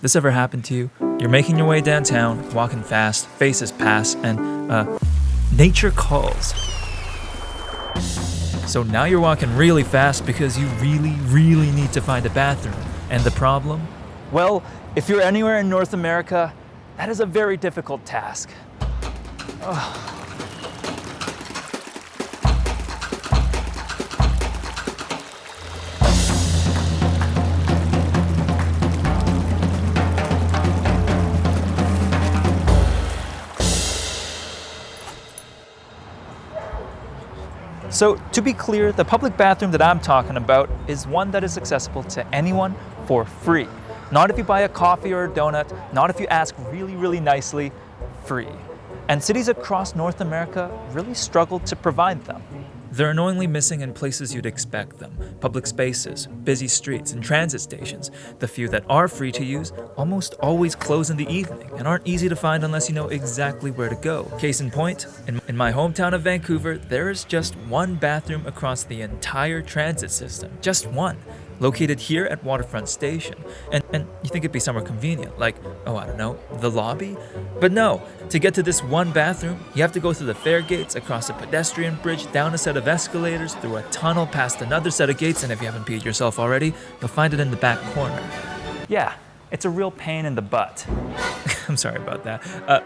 This ever happened to you? You're making your way downtown, walking fast, faces pass, and nature calls. So now you're walking really fast because you really need to find a bathroom. And the problem? Well, if you're anywhere in North America, that is a very difficult task. Ugh. So, to be clear, the public bathroom that I'm talking about is one that is accessible to anyone for free. Not if you buy a coffee or a donut, not if you ask really nicely, free. And cities across North America really struggle to provide them. They're annoyingly missing in places you'd expect them. Public spaces, busy streets, and transit stations. The few that are free to use almost always close in the evening and aren't easy to find unless you know exactly where to go. Case in point, in my hometown of Vancouver, there is just one bathroom across the entire transit system. Just one. Located here at Waterfront Station. And you think it'd be somewhere convenient, like, I don't know, the lobby? But no, to get to this one bathroom, you have to go through the fare gates, across a pedestrian bridge, down a set of escalators, through a tunnel, past another set of gates, and if you haven't peed yourself already, you'll find it in the back corner. Yeah, it's a real pain in the butt. I'm sorry about that,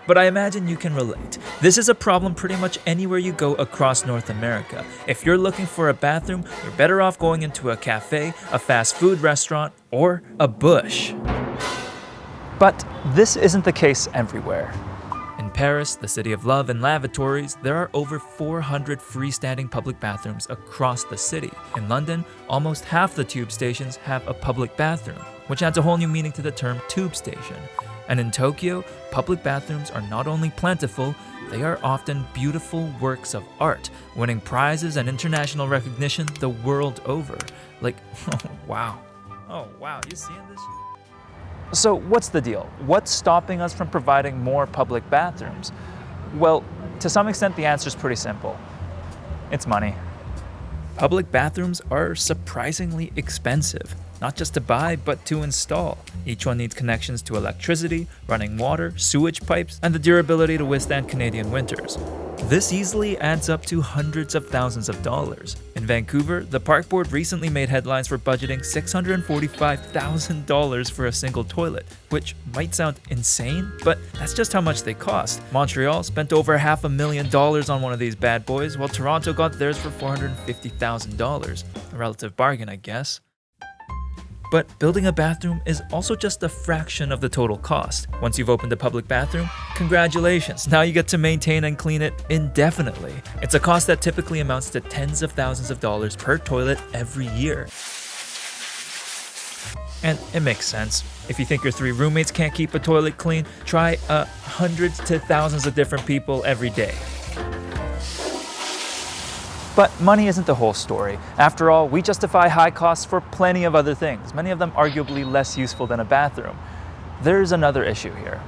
but I imagine you can relate. This is a problem pretty much anywhere you go across North America. If you're looking for a bathroom, you're better off going into a cafe, a fast food restaurant, or a bush. But this isn't the case everywhere. In Paris, the city of love and lavatories, there are over 400 freestanding public bathrooms across the city. In London, almost half the tube stations have a public bathroom, which adds a whole new meaning to the term tube station. And in Tokyo, public bathrooms are not only plentiful, they are often beautiful works of art, winning prizes and international recognition the world over. Like, wow. Oh, wow, you seeing this? So what's the deal? What's stopping us from providing more public bathrooms? Well, to some extent, the answer is pretty simple. It's money. Public bathrooms are surprisingly expensive, not just to buy, but to install. Each one needs connections to electricity, running water, sewage pipes, and the durability to withstand Canadian winters. This easily adds up to hundreds of thousands of dollars. In Vancouver, the park board recently made headlines for budgeting $645,000 for a single toilet, which might sound insane, but that's just how much they cost. Montreal spent over $500,000 on one of these bad boys, while Toronto got theirs for $450,000. A relative bargain, I guess. But building a bathroom is also just a fraction of the total cost. Once you've opened a public bathroom, congratulations, now you get to maintain and clean it indefinitely. It's a cost that typically amounts to tens of thousands of dollars per toilet every year. And it makes sense. If you think your 3 roommates can't keep a toilet clean, try hundreds to thousands of different people every day. But money isn't the whole story. After all, we justify high costs for plenty of other things, many of them arguably less useful than a bathroom. There's another issue here.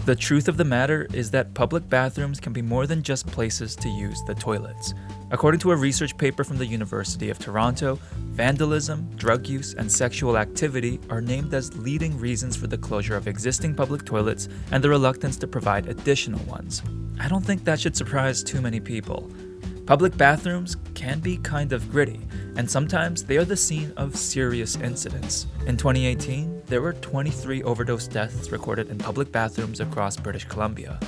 The truth of the matter is that public bathrooms can be more than just places to use the toilets. According to a research paper from the University of Toronto, vandalism, drug use, and sexual activity are named as leading reasons for the closure of existing public toilets and the reluctance to provide additional ones. I don't think that should surprise too many people. Public bathrooms can be kind of gritty, and sometimes they are the scene of serious incidents. In 2018, there were 23 overdose deaths recorded in public bathrooms across British Columbia.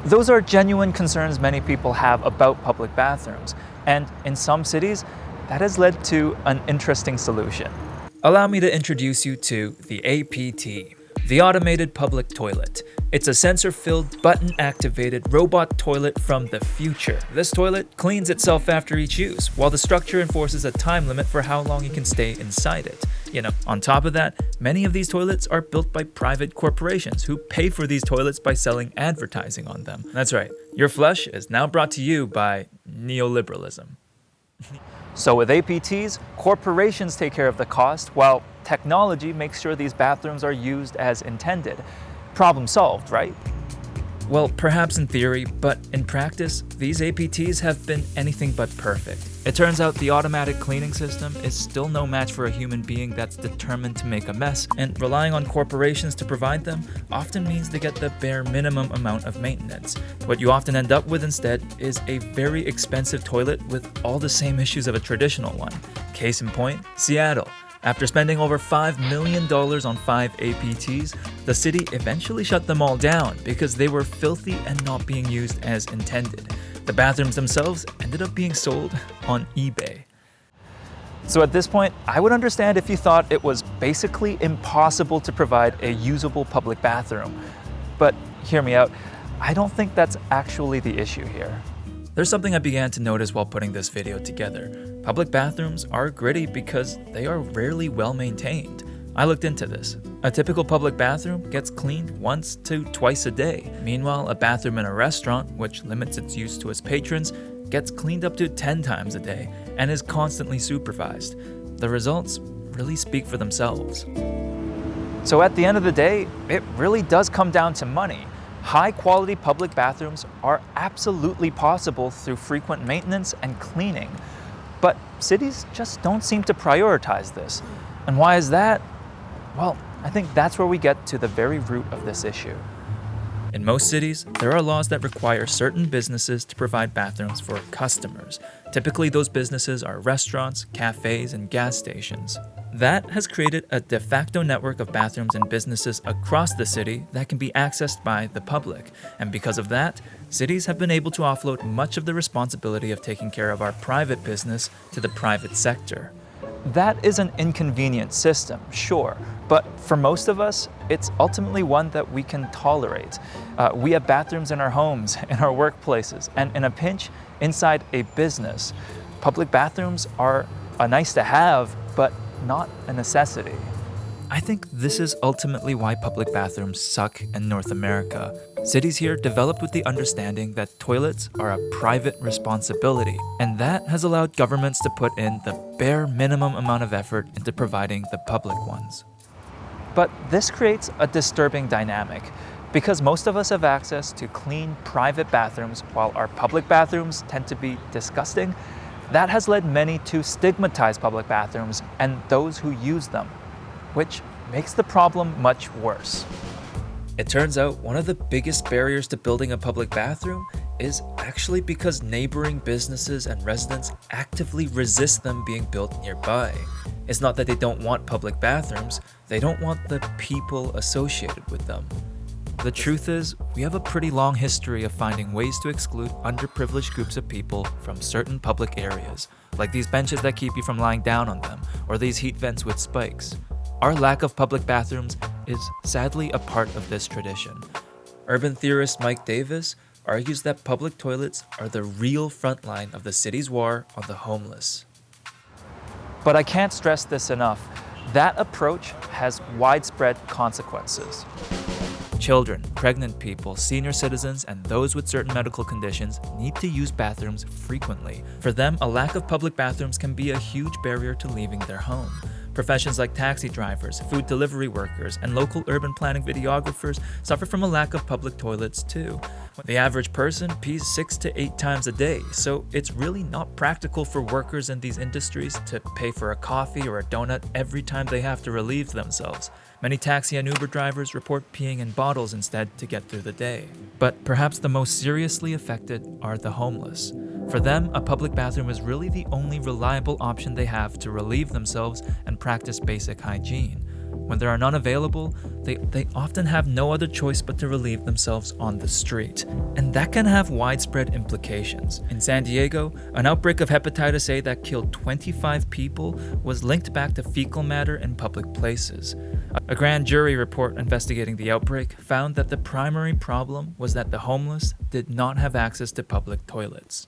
Those are genuine concerns many people have about public bathrooms, and in some cities, that has led to an interesting solution. Allow me to introduce you to the APT, the Automated Public Toilet. It's a sensor-filled, button-activated robot toilet from the future. This toilet cleans itself after each use, while the structure enforces a time limit for how long you can stay inside it. On top of that, many of these toilets are built by private corporations who pay for these toilets by selling advertising on them. That's right, your flush is now brought to you by neoliberalism. So with APTs, corporations take care of the cost, while technology makes sure these bathrooms are used as intended. Problem solved, right? Well, perhaps in theory, but in practice, these APTs have been anything but perfect. It turns out the automatic cleaning system is still no match for a human being that's determined to make a mess, and relying on corporations to provide them often means they get the bare minimum amount of maintenance. What you often end up with instead is a very expensive toilet with all the same issues of a traditional one. Case in point, Seattle. After spending over $5 million on 5 APTs, the city eventually shut them all down because they were filthy and not being used as intended. The bathrooms themselves ended up being sold on eBay. So at this point, I would understand if you thought it was basically impossible to provide a usable public bathroom. But hear me out, I don't think that's actually the issue here. There's something I began to notice while putting this video together. Public bathrooms are gritty because they are rarely well maintained. I looked into this. A typical public bathroom gets cleaned once to twice a day. Meanwhile, a bathroom in a restaurant, which limits its use to its patrons, gets cleaned up to 10 times a day and is constantly supervised. The results really speak for themselves. So at the end of the day, it really does come down to money. High-quality public bathrooms are absolutely possible through frequent maintenance and cleaning. But cities just don't seem to prioritize this. And why is that? Well, I think that's where we get to the very root of this issue. In most cities, there are laws that require certain businesses to provide bathrooms for customers. Typically, those businesses are restaurants, cafes, and gas stations. That has created a de facto network of bathrooms and businesses across the city that can be accessed by the public. And because of that, cities have been able to offload much of the responsibility of taking care of our private business to the private sector. That is an inconvenient system, sure, but for most of us, it's ultimately one that we can tolerate. We have bathrooms in our homes, in our workplaces, and in a pinch, inside a business. Public bathrooms are a nice to have, but not a necessity. I think this is ultimately why public bathrooms suck in North America. Cities here developed with the understanding that toilets are a private responsibility, and that has allowed governments to put in the bare minimum amount of effort into providing the public ones. But this creates a disturbing dynamic. Because most of us have access to clean private bathrooms while our public bathrooms tend to be disgusting, that has led many to stigmatize public bathrooms and those who use them, which makes the problem much worse. It turns out one of the biggest barriers to building a public bathroom is actually because neighboring businesses and residents actively resist them being built nearby. It's not that they don't want public bathrooms, they don't want the people associated with them. The truth is, we have a pretty long history of finding ways to exclude underprivileged groups of people from certain public areas, like these benches that keep you from lying down on them, or these heat vents with spikes. Our lack of public bathrooms is sadly a part of this tradition. Urban theorist Mike Davis argues that public toilets are the real front line of the city's war on the homeless. But I can't stress this enough. That approach has widespread consequences. Children, pregnant people, senior citizens, and those with certain medical conditions need to use bathrooms frequently. For them, a lack of public bathrooms can be a huge barrier to leaving their home. Professions like taxi drivers, food delivery workers, and local urban planning videographers suffer from a lack of public toilets too. The average person pees 6 to 8 times a day, so it's really not practical for workers in these industries to pay for a coffee or a donut every time they have to relieve themselves. Many taxi and Uber drivers report peeing in bottles instead to get through the day. But perhaps the most seriously affected are the homeless. For them, a public bathroom is really the only reliable option they have to relieve themselves and practice basic hygiene. When there are none available, they often have no other choice but to relieve themselves on the street. And that can have widespread implications. In San Diego, an outbreak of hepatitis A that killed 25 people was linked back to fecal matter in public places. A grand jury report investigating the outbreak found that the primary problem was that the homeless did not have access to public toilets.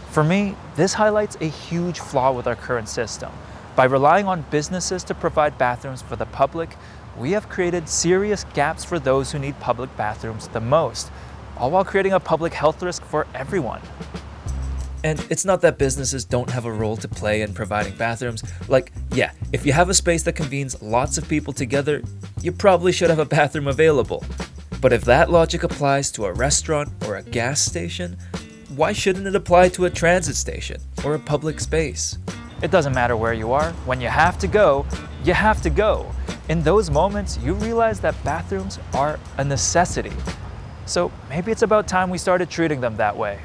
For me, this highlights a huge flaw with our current system. By relying on businesses to provide bathrooms for the public, we have created serious gaps for those who need public bathrooms the most, all while creating a public health risk for everyone. And it's not that businesses don't have a role to play in providing bathrooms. Like, yeah, if you have a space that convenes lots of people together, you probably should have a bathroom available. But if that logic applies to a restaurant or a gas station, why shouldn't it apply to a transit station or a public space? It doesn't matter where you are. When you have to go, you have to go. In those moments, you realize that bathrooms are a necessity. So maybe it's about time we started treating them that way.